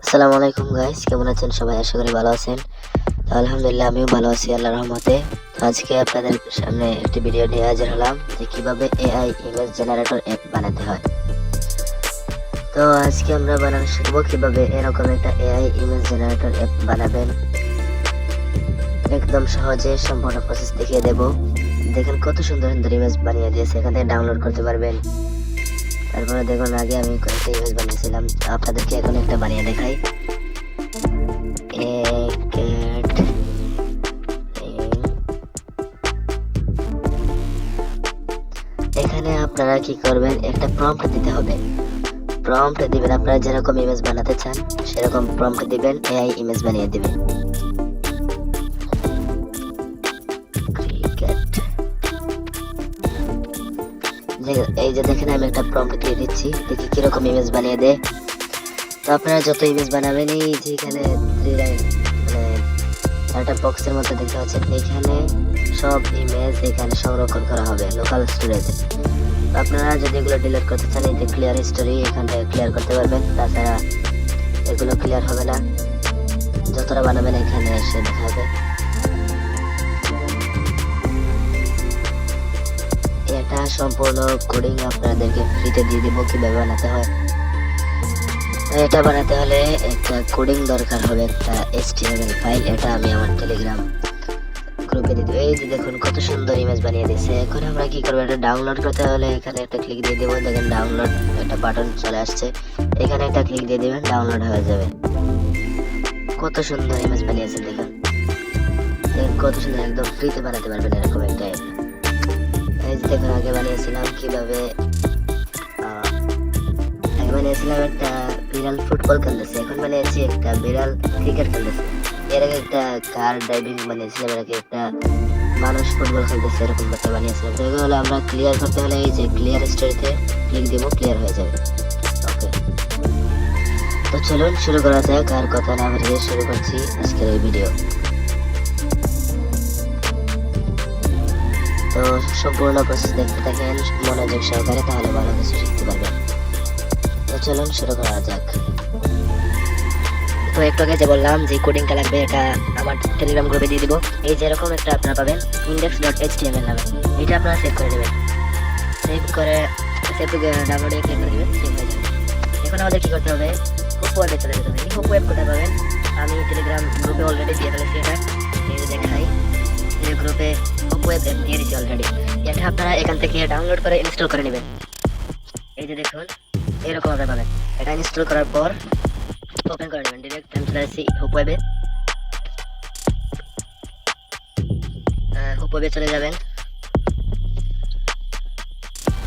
আসসালামু আলাইকুম গাইস, কেমন আছেন সবাই? আশা করি ভালো আছেন। তো আলহামদুলিল্লাহ আমিও ভালো আছি আল্লাহর রহমতে। তো আজকে আপনাদের সামনে একটি ভিডিও নিয়ে হাজির হলাম যে কিভাবে এআই ইমেজ জেনারেটর অ্যাপ বানাতে হয়। তো আজকে আমরা বানানো শিখবো কিভাবে এরকম একটা এআই ইমেজ জেনারেটর অ্যাপ বানাবেন। একদম সহজে সম্পূর্ণ প্রসেস দেখিয়ে দেব। দেখেন কত সুন্দর সুন্দর ইমেজ বানিয়ে দিয়েছে, এখান থেকে ডাউনলোড করতে পারবেন। তারপরে দেখুন আগে আমি কয়েকটা ইমেজ বানিয়েছিলাম, আপনাদেরকে এখন একটা বানিয়ে দেখাই। এখানে আপনারা কি করবেন, একটা প্রম্পট দিতে হবে। প্রম্পট দিবেন, আপনারা যেরকম ইমেজ বানাতে চান সেরকম প্রম্পট দিবেন, এআই ইমেজ বানিয়ে দিবে। এই যে দেখেন আমি একটা প্রম্পট দিয়ে দিচ্ছি, দেখি কিরকম ইমেজ বানিয়ে দেয়। তো আপনারা যত ইমেজ বানাবেন, এই যে এখানে একটা বক্সের মধ্যে দেখতে পাচ্ছেন, এখানে সব ইমেজ এখানে সংরক্ষণ করা হবে লোকাল স্টোরেজে। আপনারা যদি এগুলো ডিলিট করতে চান, এই যে ক্লিয়ার হিস্টোরি এখান থেকে ক্লিয়ার করতে পারবেন। তাছাড়া এগুলো ক্লিয়ার হবে না, যতটা বানাবেন এখানে এসে দেখাবে। এটা সম্পূর্ণ কোডিং আপনাদেরকে ফ্রিতে দিয়ে দিব কিভাবে বানাতে হয়। এটা বানাতে হলে একটা কোডিং দরকার হবে, একটা HTML ফাইল। এটা আমি আমার টেলিগ্রাম গ্রুপে দিয়ে দেবো। এই যে দেখুন কত সুন্দর ইমেজ বানিয়ে দিয়েছে। এখন আমরা কি করবো, এটা ডাউনলোড করতে হলে এখানে একটা ক্লিক দিয়ে দেবো। দেখেন ডাউনলোড একটা বাটন চলে আসছে, এখানে একটা ক্লিক দিয়ে দিবেন, ডাউনলোড হয়ে যাবে। কত সুন্দর ইমেজ বানিয়েছে দেখুন, কত সুন্দর, একদম ফ্রিতে বানাতে পারবেন এরকম একটা। এই যে দেখুন আগে বানিয়েছিলাম কিভাবে, বানিয়েছিলাম একটা বিড়াল ফুটবল খেলতেছে, এখন বানিয়েছি একটা বিড়াল ক্রিকেট খেলতেছে। এর আগে একটা কার ড্রাইভিং বানিয়েছিলাম, এর আগে একটা মানুষ ফুটবল খেলতেছে, এরকম একটা বানিয়েছিলাম। তো এগুলো আমরা ক্লিয়ার করতে হলে এই যে ক্লিয়ার স্টোরিতে ক্লিক দিব, ক্লিয়ার হয়ে যাবে। ওকে, তো চলুন শুরু করা যাক। আর কথা না বাড়িয়ে শুরু করছি আজকের এই ভিডিও। তো সম্পূর্ণ প্রসেস দেখতে থাকেন মনোযোগ সহকারে, তাহলে ভালো কিছু শিখতে পারবেন। তো চলুন শুরু করা যাক। তো একটু আগে যে বললাম যে কোডিংটা লাগবে, এটা আমার টেলিগ্রাম গ্রুপে দিয়ে দিব। এই যে এরকম একটা আপনারা পাবেন index.html নামে, এটা আপনারা সেভ করে নেবেন। সেভ করে ডাউনলোডে ক্লিক করে দেবেন, সেভ হয়ে যাবে। এখন আমাদের কি করতে হবে, হুপ ওয়েবে চলে যেতে হবে। এই হুপ ওয়েব কোথায় পাবেন, আমি টেলিগ্রাম গ্রুপে অলরেডি দিয়ে ফেলেছি। এটা এই যে দেখাই, এই গ্রুপে হুপ ওয়েব অ্যাপ দিয়ে দিচ্ছি অলরেডি। এটা আপনারা এখান থেকে ডাউনলোড করে ইনস্টল করে নেবেন। এই যে দেখুন এরকম ভাবে পাবেন। এটা ইনস্টল করার পর ওপেন করে নেবেন, ডিরেক্ট আমি চলে আসছি হুপ ওয়েবে। হুপ ওয়েবে চলে যাবেন।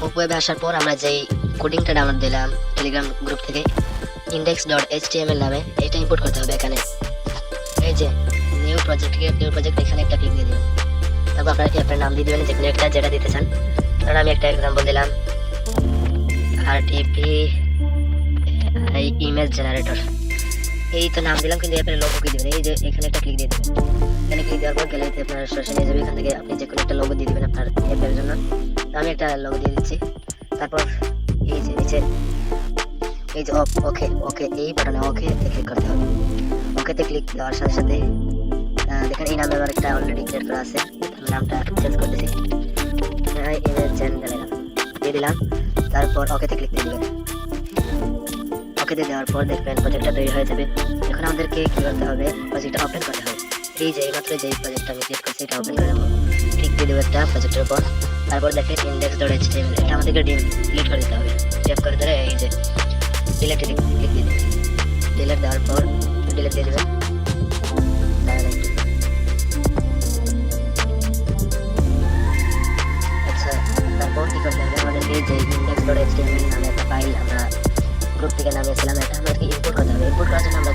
হুপ ওয়েবে আসার পর আমরা যেই কোডিংটা ডাউনলোড দিলাম টেলিগ্রাম গ্রুপ থেকে index.html নামে, এটা ইম্পোর্ট করতে হবে এখানে। এই যে নিউ প্রজেক্ট এখানে একটা ক্লিক দিয়ে দিবেন। তারপর আপনার অ্যাপের নাম দিয়ে দিবেন, যেকোনো একটা যেটা দিতে চান। কারণ আমি একটা এক্সাম্পল দিলাম, RTP ইমেজ জেনারেটর, এই তো নাম দিলাম, কিন্তু অ্যাপের লোগো কি দিবেন, এই যে এখানে একটা ক্লিক দিয়ে দিবেন। এখানে ক্লিক দেওয়ার পর গ্যালারিতে আপনার সরাসরি নিয়ে যাবে, এখান থেকে আপনি যে কোনো একটা লোগো দিয়ে দিবেন আপনার অ্যাপের জন্য। তো আমি একটা লোগো দিয়ে দিচ্ছি। তারপর এই যে নিচে এই যে ওকে এই বাটনে ওকেতে ক্লিক করতে হবে। ওকেতে ক্লিক দেওয়ার সাথে সাথে দেখেন এই নামে আমার একটা অলরেডি ক্রিয়েট করা আছে, আমি নামটা চেঞ্জ করে দিচ্ছি, ইমেজ জেনারেটর দিয়ে দিলাম। তারপর ওকেতে ক্লিক দিয়ে দিবেন। ওকেতে দেওয়ার পর দেখবেন প্রজেক্টটা তৈরি হয়ে যাবে। এখন আমাদেরকে কি করতে হবে, প্রজেক্টটা ওপেন করতে হবে। এই যে এইমাত্র যে প্রজেক্টটা আমি ক্রিয়েট করছি এটা ওপেন করে দেবো, ক্লিক দিয়ে দেবো একটা প্রজেক্টের উপর। তারপর দেখেন index.html, এটা আমাদেরকে ডিলিট করে দিতে হবে। সেভ করে ধরে এই যে ডিলিট ক্লিক দিয়ে দিবেন। ডিলিট দেওয়ার পর ডিলিট দিয়ে দেবেন। আচ্ছা, তারপর কি করতে হবে, আমাদেরকে যে index.html নামে একটা ফাইল আমরা গ্রুপ থেকে নামিয়েছিলাম, এটা আমাদেরকে ইম্পোর্ট করতে হবে। ইম্পোর্ট করার জন্য আমরা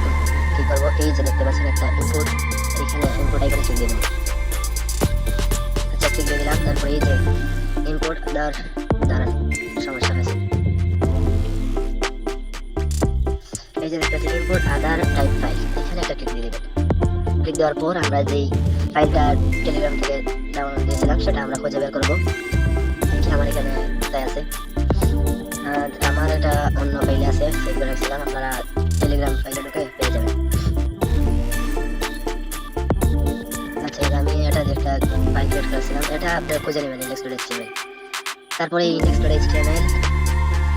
কি করবো, এই যে দেখতে পাচ্ছেন একটা ইম্পোর্ট, এখানে ইম্পোর্ট আইকনে ক্লিক দিয়ে দেবো। আচ্ছা, ক্লিক দিয়ে দিলাম। তারপর এই যে ইম্পোর্ট দ্বারা সমস্যা হয়েছে, এই যে দেখতে পাচ্ছেন ইম্পোর্ট আদার টাইপ ফাইল, এখানে একটা ক্লিক দিয়ে দেবেন। ক্লিক দেওয়ার পর আমরা যেই ফাইলটা টেলিগ্রাম থেকে ডাউনলোড দিয়েছিলাম সেটা আমরা খুঁজে বের করবো। আমার এখানে কোথায় আছে, আমার এটা অন্য ফাইলে আছে, সেভ করে রাখছিলাম। আপনারা টেলিগ্রাম ফাইলে ঢুকে খুঁজে নেবেন index.html। তারপরে এই index.html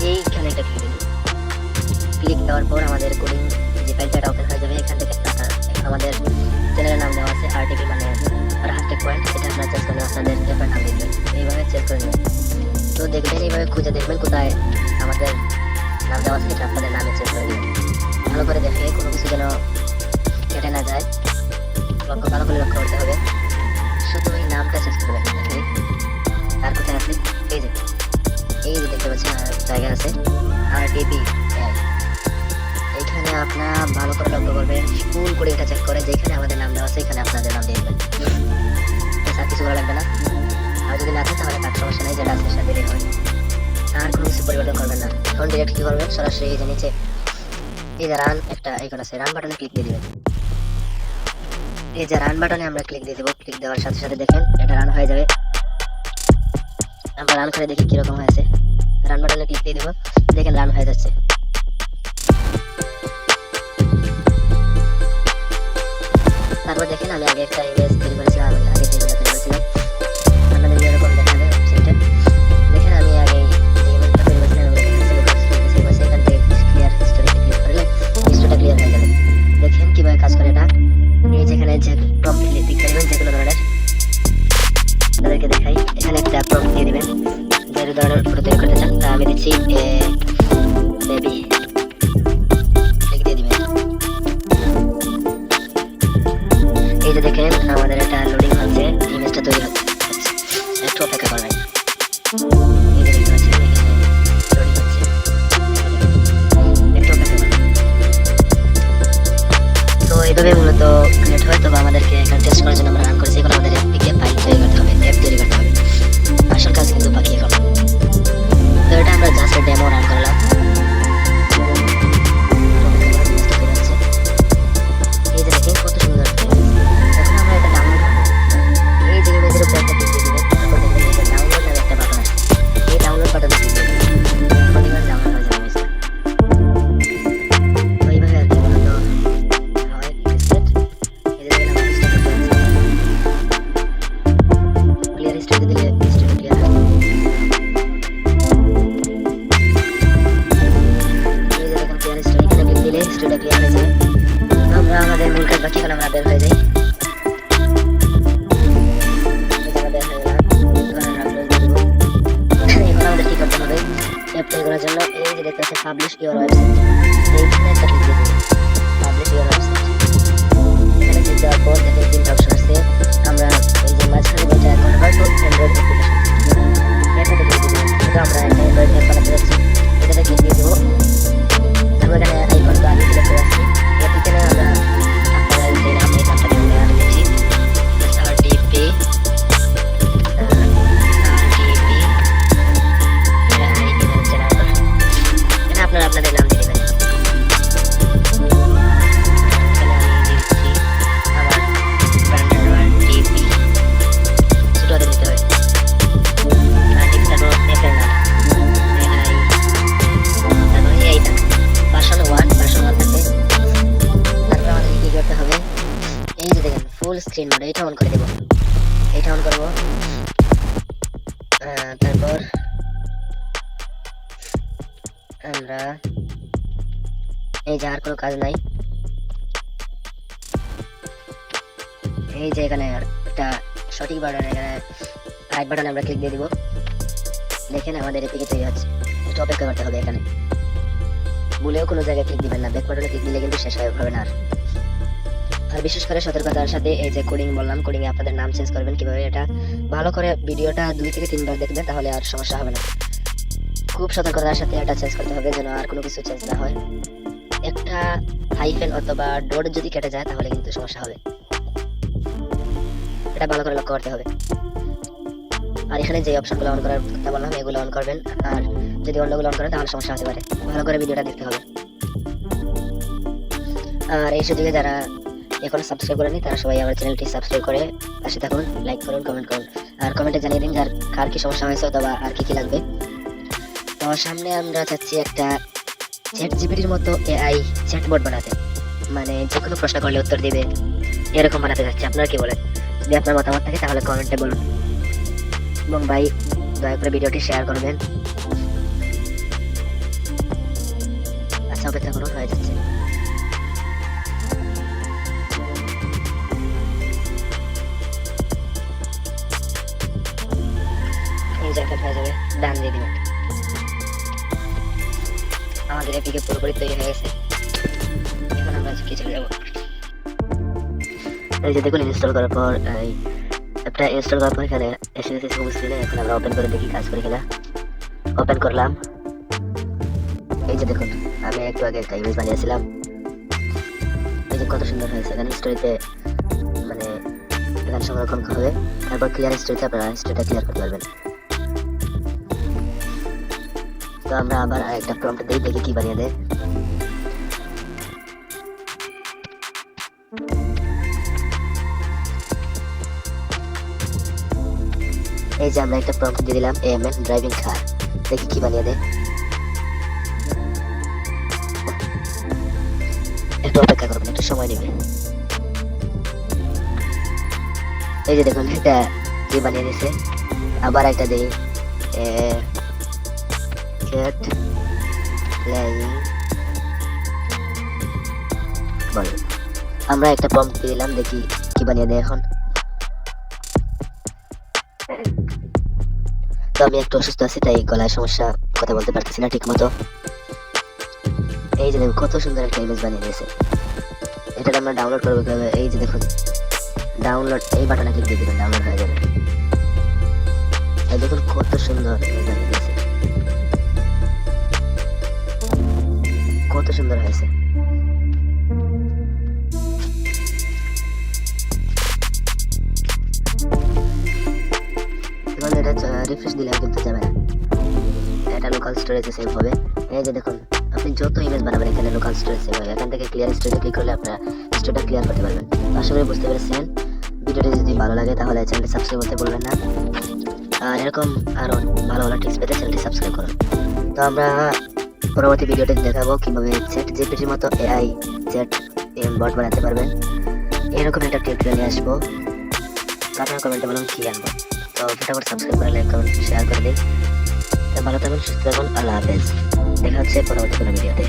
এইখানে একটা ক্লিক দিন। ক্লিক দেওয়ার পর আমাদের কোডিং যে ফাইলটা ওপেন হয়ে যাবে। এখান থেকে আমাদের চ্যানেলের নাম দেওয়া আছে RTP মানে হার্টেক পয়েন্ট, এটা আপনারা চেঞ্জ করে আপনাদের অ্যাপের নাম দিবেন, এইভাবে চেঞ্জ করে নেবেন। তো দেখবেন এইভাবে খুঁজে দেখবেন কোথায় আমাদের নাম দেওয়া আছে, এটা আপনাদের নামে চেঞ্জ করে দেবেন। ভালো করে দেখে কোনো কিছু যেন কেটে না যায়, ভালো করে লক্ষ্য করতে হবে। শুধু এই নামটা চেঞ্জ করবেন। আর কোথায় আছে এই যে দেখতে পাচ্ছেন জায়গা আছে RTP। এইখানে আপনারা ভালো করে লক্ষ্য করবেন, ফুল করে এটা চেক করে যেখানে আমাদের নাম দেওয়া আছে এখানে আপনাদের নাম দিয়ে দেবেন। আর কিছু করা লাগবে না। আর যদি না থাকে তাহলে কাজ সমস্যা নেই, যেটা আছে সেটা দিলেই হয়। আর কোনো কিছু পরিবর্তন করবেন না। এখন ডিরেক্ট কি করবেন, সরাসরি এই যে নিচে এই যে রান একটা আইকন আছে, রান বাটনে ক্লিক দিয়ে দিবেন। এই যে রান বাটনে আমরা ক্লিক দিয়ে দেবো। ক্লিক দেওয়ার সাথে সাথে দেখেন এটা রান হয়ে যাবে। আমরা রান করে দেখি কিরকম হয়েছে। রান বাটনে ক্লিক দিয়ে দেবো, দেখেন রান হয়ে যাচ্ছে। তারপর দেখেন আমি আগে একটা ইমেজ তৈরি করেছিলাম, আগে যেগুলো তৈরি করেছিলাম আপনাদের এরকম দেখাবে ওয়েবসাইটে। দেখেন আমি আগে যে ইমেজটা তৈরি করেছিলাম এখান থেকে ক্লিয়ার হিস্টোরিতে ক্লিক করলে হিস্টোরিটা ক্লিয়ার হয়ে যাবে। দেখেন কিভাবে কাজ করে এটা। এই যেখানে যে প্রম্পট লিখতে দিবেন যেগুলো ধরনের তাদেরকে দেখাই। এখানে একটা প্রম্পট দিয়ে দিবেন যে ধরনের ফটো তৈরি করতে চান। তা আমি দিচ্ছি বেবি, ক্লিক দিয়ে দিবেন। এই যে দেখেন আমাদের এটা লোডিং হচ্ছে, ইমেজটা তৈরি হচ্ছে, একটু অপেক্ষা করবেন। এই যে দেখতে পাচ্ছেন এখানে লোডিং হচ্ছে, একটু অপেক্ষা করবেন। তো এইভাবে মূলত ক্রিয়েট হয়। তবে আমাদেরকে এখানে টেস্ট করার জন্য আমরা রান করেছি। এখন আমাদের অ্যাপটিকে ফাইল তৈরি করতে হবে, অ্যাপ তৈরি করতে হবে। আসল কাজ কিন্তু বাকি এখন। তো এটা আমরা জাস্ট ডেমো রান করলাম। এই যে দেখেন কত সুন্দর। এখন আমরা এটা ডাউনলোড করব। এই যে ইমেজের উপর একটা ক্লিক দিয়ে দিবেন। তারপর দেখবেন এই যে ডাউনলোড এর একটা বাটন আছে, এই ডাউনলোড বাটনে ক্লিক দিয়ে দিবেন। এখন দেখবেন ডাউনলোড হয়ে যাবে ইমেজটা। তো এইভাবে আর কি মূলত হয় টেস্টেড। এই যে দেখেন আমার স্টেপ আছে, ক্লিয়ার স্টেপ দিলে স্টেপ ক্লিয়ার হয়। এই যে দেখেন ক্লিয়ার স্টেপ, এখানে ক্লিক দিলে স্টেপটা ক্লিয়ার হয়ে যায়। আমরা আমাদের মূল কাজ বাকি, এখন আমরা বের হয়ে যাই। এখন আমাদের কি করতে হবে, অ্যাপ তৈরি করার জন্য এই যে দেখতে পাচ্ছেন পাবলিশ ইওর ওয়েবসাইট, এইখানে একটা ক্লিক দিয়ে দিবেন। পাবলিশ ইওর ওয়েবসাইট এখানে ক্লিক দেওয়ার পর দেখেন তিনটা অপশন আছে। আমরা এই যে মাঝখানে যেটা কনভার্ট টু অ্যান্ড্রয়েড অ্যাপ্লিকেশন এটাতে ক্লিক দিয়ে দিবেন। তো আমরা একটা অ্যান্ড্রয়েড অ্যাপ বানাতে যাচ্ছি, এটাতে ক্লিক দিয়ে দেবো। আমরা এখানে আইকনটা আগে সিলেক্ট করে আসছি। এখানে আমরা আপনাদের যে নাম এই নামটা আমি দিচ্ছি RTP আপনারা আপনাদের নাম দিয়ে দেবেন। এখানে আমি দিচ্ছি আমার ব্র্যান্ডের RTP, ছোট হাতে দিতে হয়। RTP তারপর অ্যাপের নাম তারপর এইটা ভার্সন 1 থাকে। তারপর আমাদের কি করতে হবে, এই যে দেখেন ফুল স্ক্রিন মোড, এটা অন করে দেব, এটা অন করব। তারপর আমরা এই যে আর কোনো কাজ নাই, এই যে এখানে একটা সঠিক বাটন, এখানে রাইট বাটনে আমরা ক্লিক দিয়ে দিব। দেখেন আমাদের এপিকে তৈরি হচ্ছে, একটু অপেক্ষা করতে হবে। এখানে ভুলেও কোনো জায়গায় ক্লিক দিবেন না, ব্যাক বাটনে ক্লিক দিলে কিন্তু শেষ হবে না। আর বিশেষ করে সতর্কতার সাথে এই যে কোডিং বললাম, কোডিং এ আপনাদের নাম চেঞ্জ করবেন কিভাবে, এটা ভালো করে ভিডিওটা 2 থেকে 3 বার দেখবেন, তাহলে আর সমস্যা হবে না। খুব সতর্কতার সাথে এটা চেঞ্জ করতে হবে যেন আর কোনো কিছু চেঞ্জ না হয়। একটা হাইফেন অথবা ডট যদি কেটে যায় তাহলে কিন্তু সমস্যা হবে, এটা ভালো করে লক্ষ্য করতে হবে। আর এখানে যে অপশনগুলো অন করার কথা বললাম এগুলো অন করবেন, আর যদি অন্যগুলো অন করেন তাহলে সমস্যা হতে পারে। ভালো করে ভিডিওটা দেখতে হবে। আর এই সুযোগে যারা এখনো সাবস্ক্রাইব করেনি তারা সবাই আমার চ্যানেলটি সাবস্ক্রাইব করে পাশে থাকুন, লাইক করুন, কমেন্ট করুন, আর কমেন্টে জানিয়ে দিন যার কার কি সমস্যা হয়েছে অথবা আর কি কি লাগবে। তো সামনে আমরা চাচ্ছি একটা ChatGPT-র মতো AI চ্যাটবট বানাতে, মানে যে কোনো প্রশ্ন করলে উত্তর দিবে এরকম বানাতে যাচ্ছি। আপনারা কি বলেন? যদি আপনার মতামত থাকে তাহলে কমেন্টে বলুন। এবং ভাই দয়া করে ভিডিওটি শেয়ার করবেন। আচ্ছা, অপেক্ষা করুন, হয়ে যাচ্ছে। এই জায়গাটা হয়ে যাবে, ডান দিয়ে দিবেন। আমাদের এদিকে পুরোপুরি তৈরি হয়ে গেছে। এখন আমরা কি চলে যাবো। এই যে দেখুন, ইনস্টল করার পর এই অ্যাপটা ইনস্টল করার পর এখানে এসে গেছে সবুজ স্ক্রিনে। এখন আমরা ওপেন করে দেখি কাজ করে কিনা। ওপেন করলাম। এই যে দেখুন, আমি একটু আগে একটা ইমেজ বানিয়েছিলাম। এই যে কত সুন্দর হয়েছে। এখানে স্টোরিতে মানে এখানে সংরক্ষণ হবে, তারপর ক্লিয়ার স্টোরিতে আপনারা স্টোরিটা ক্লিয়ার করতে পারবেন। তো আমরা আবার আরেকটা প্রম্পট দিই, দেখি কি বানিয়ে দেয়। এই যে আমরা একটা প্রম্পট দিয়ে দিলাম, এএমএন ড্রাইভিং কার, দেখি কি বানিয়ে দেয়। একটু অপেক্ষা করবেন, একটু সময় নেবে। এই যে দেখুন, এটা কি বানিয়ে দিয়েছে। আবার একটা দিই, cat playing বল। আমরা একটা প্রম্পট দিয়ে দিলাম, দেখি কি বানিয়ে দেয় এখন। তো আমি একটু অসুস্থ আছি, তাই গলায় সমস্যা, কথা বলতে পারতেছি না ঠিক মতো। এই যে দেখুন, কত সুন্দর একটা ইমেজ বানিয়ে দিয়েছে। এটা আমরা ডাউনলোড করবো কিভাবে। এই যে দেখুন, ডাউনলোড, এই বাটনে ক্লিক দিয়ে দিবেন, ডাউনলোড হয়ে যাবে। এই দেখুন কত সুন্দর ইমেজ বানিয়ে দিয়েছে, কত সুন্দর হয়েছে। এখন এটা রিফ্রেশ দিলে কিন্তু যাবে না, এটা লোকাল স্টোরেজে সেভ হবে। এই যে দেখুন, আপনি যত ইমেজ বানাবেন এখানে লোকাল স্টোরেজ সেভ হবে। এখান থেকে ক্লিয়ার স্টোরেজে ক্লিক করলে আপনারা স্টোরেজটা ক্লিয়ার করতে পারবেন। আশা করি বুঝতে পেরেছেন। ভিডিওটি যদি ভালো লাগে তাহলে চ্যানেলটি সাবস্ক্রাইব করতে ভুলবেন না। আর এরকম আরো ভালো ভালো টিপস পেতে চ্যানেলটি সাবস্ক্রাইব করুন। তো আমরা পরবর্তী ভিডিওতে দেখাবো কিভাবে চ্যাট জিপিটির মতো এআই চ্যাট বট বানাতে পারবেন। এরকম একটা টিউটোরিয়াল নিয়ে আসবো। তো আপনারা কমেন্টে বলুন কি জানবো। তো ফটাফট সাবস্ক্রাইব করে লাইক কমেন্ট শেয়ার করে দিন। ভালো থাকুন, সুস্থ থাকুন, আল্লাহ হাফেজ। দেখা হচ্ছে পরবর্তী কোনো ভিডিওতে।